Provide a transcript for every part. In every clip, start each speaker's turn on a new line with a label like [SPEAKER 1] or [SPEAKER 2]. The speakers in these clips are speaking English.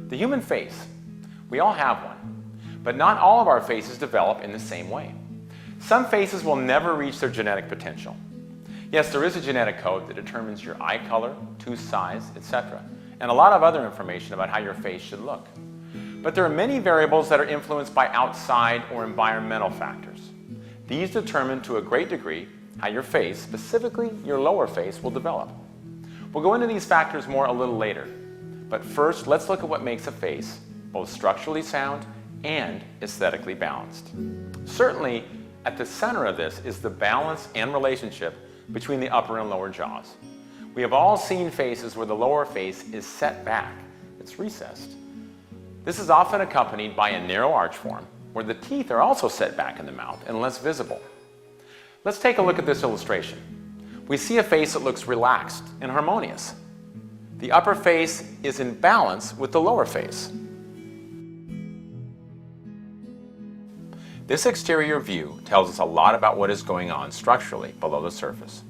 [SPEAKER 1] The human face. We all have one, but not all of our faces develop in the same way. Some faces will never reach their genetic potential. Yes, there is a genetic code that determines your eye color, tooth size, etc., and a lot of other information about how your face should look. But there are many variables that are influenced by outside or environmental factors. These determine to a great degree how your face, specifically your lower face, will develop. We'll go into these factors more a little later, but first let's look at what makes a face both structurally sound and aesthetically balanced. Certainly, at the center of this is the balance and relationship between the upper and lower jaws. We have all seen faces where the lower face is set back, it's recessed. This is often accompanied by a narrow arch form, where the teeth are also set back in the mouth and less visible. Let's take a look at this illustration. We see a face that looks relaxed and harmonious. The upper face is in balance with the lower face. This exterior view tells us a lot about what is going on structurally below the surface.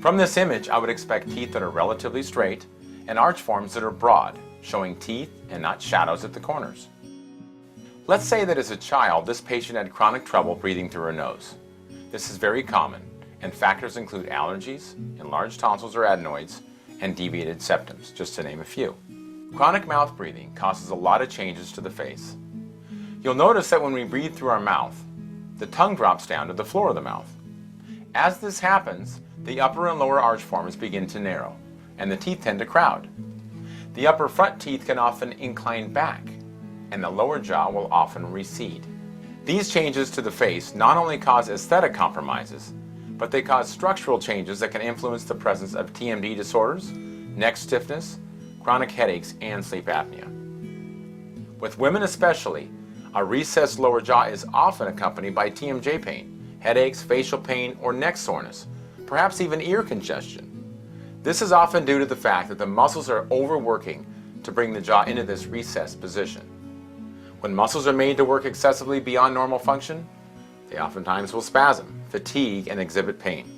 [SPEAKER 1] From this image, I would expect teeth that are relatively straight and arch forms that are broad, showing teeth and not shadows at the corners. Let's say that as a child, this patient had chronic trouble breathing through her nose. This is very common, and factors include allergies, enlarged tonsils or adenoids, and deviated septums, just to name a few. Chronic mouth breathing causes a lot of changes to the face. You'll notice that when we breathe through our mouth, the tongue drops down to the floor of the mouth. As this happens, the upper and lower arch forms begin to narrow, and the teeth tend to crowd. The upper front teeth can often incline back, and the lower jaw will often recede. These changes to the face not only cause aesthetic compromises, but they cause structural changes that can influence the presence of TMD disorders, neck stiffness, chronic headaches, and sleep apnea. With women especially, a recessed lower jaw is often accompanied by TMJ pain, headaches, facial pain, or neck soreness, perhaps even ear congestion. This is often due to the fact that the muscles are overworking to bring the jaw into this recessed position. When muscles are made to work excessively beyond normal function, they oftentimes will spasm, fatigue, and exhibit pain.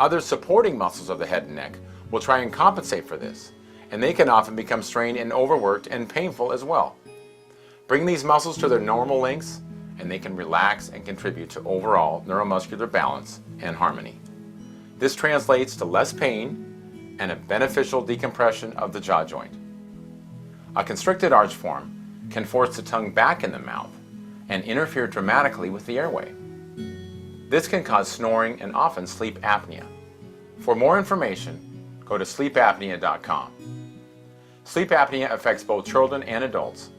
[SPEAKER 1] Other supporting muscles of the head and neck will try and compensate for this, and they can often become strained and overworked and painful as well. Bring these muscles to their normal lengths, and they can relax and contribute to overall neuromuscular balance and harmony. This translates to less pain and a beneficial decompression of the jaw joint. A constricted arch form can force the tongue back in the mouth and interfere dramatically with the airway. This can cause snoring and often sleep apnea. For more information, go to sleepapnea.com. Sleep apnea affects both children and adults,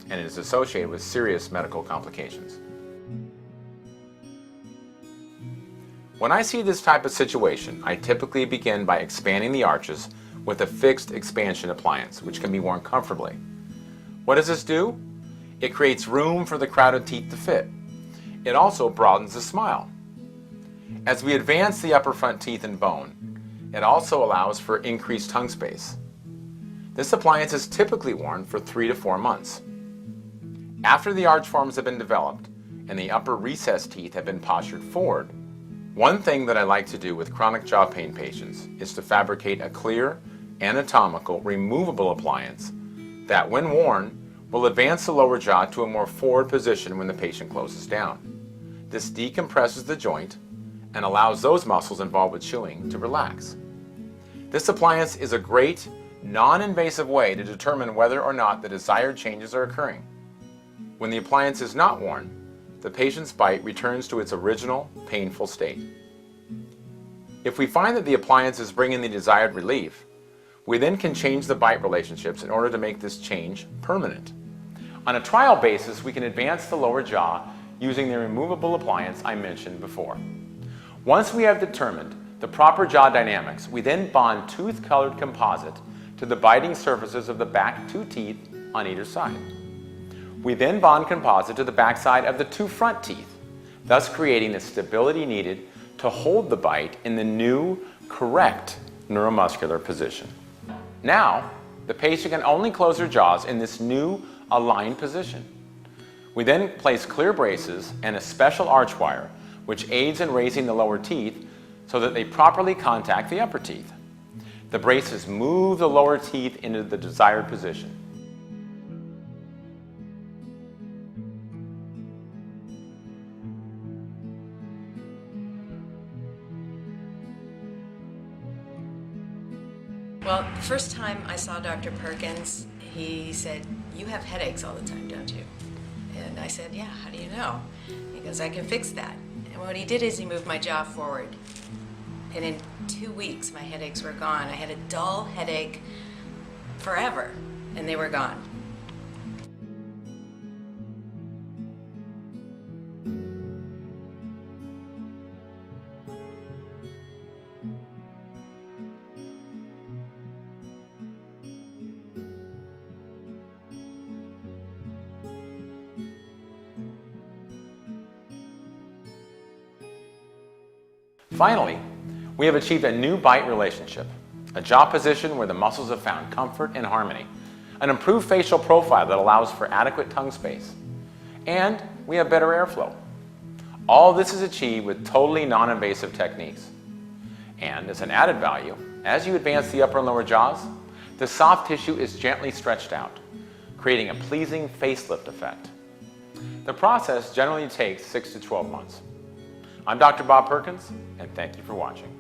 [SPEAKER 1] and it is associated with serious medical complications. When I see this type of situation, I typically begin by expanding the arches with a fixed expansion appliance, which can be worn comfortably. What does this do? It creates room for the crowded teeth to fit. It also broadens the smile. As we advance the upper front teeth and bone, it also allows for increased tongue space. This appliance is typically worn for 3 to 4 months. After the arch forms have been developed and the upper recessed teeth have been postured forward, one thing that I like to do with chronic jaw pain patients is to fabricate a clear, anatomical, removable appliance that, when worn, will advance the lower jaw to a more forward position when the patient closes down. This decompresses the joint and allows those muscles involved with chewing to relax. This appliance is a great, non-invasive way to determine whether or not the desired changes are occurring. When the appliance is not worn, the patient's bite returns to its original, painful state. If we find that the appliance is bringing the desired relief, we then can change the bite relationships in order to make this change permanent. On a trial basis, we can advance the lower jaw using the removable appliance I mentioned before. Once we have determined the proper jaw dynamics, we then bond tooth-colored composite to the biting surfaces of the back 2 teeth on either side. We then bond composite to the backside of the 2 front teeth, thus creating the stability needed to hold the bite in the new, correct neuromuscular position. Now, the patient can only close their jaws in this new, aligned position. We then place clear braces and a special arch wire, which aids in raising the lower teeth so that they properly contact the upper teeth. The braces move the lower teeth into the desired position.
[SPEAKER 2] Well, the first time I saw Dr. Perkins, he said, "You have headaches all the time, don't you?" And I said, "Yeah, how do you know?" He goes, "I can fix that." And what he did is he moved my jaw forward. And in 2 weeks, my headaches were gone. I had a dull headache forever, and they were gone.
[SPEAKER 1] Finally, we have achieved a new bite relationship, a jaw position where the muscles have found comfort and harmony, an improved facial profile that allows for adequate tongue space, and we have better airflow. All this is achieved with totally non-invasive techniques. And as an added value, as you advance the upper and lower jaws, the soft tissue is gently stretched out, creating a pleasing facelift effect. The process generally takes 6 to 12 months. I'm Dr. Bob Perkins, and thank you for watching.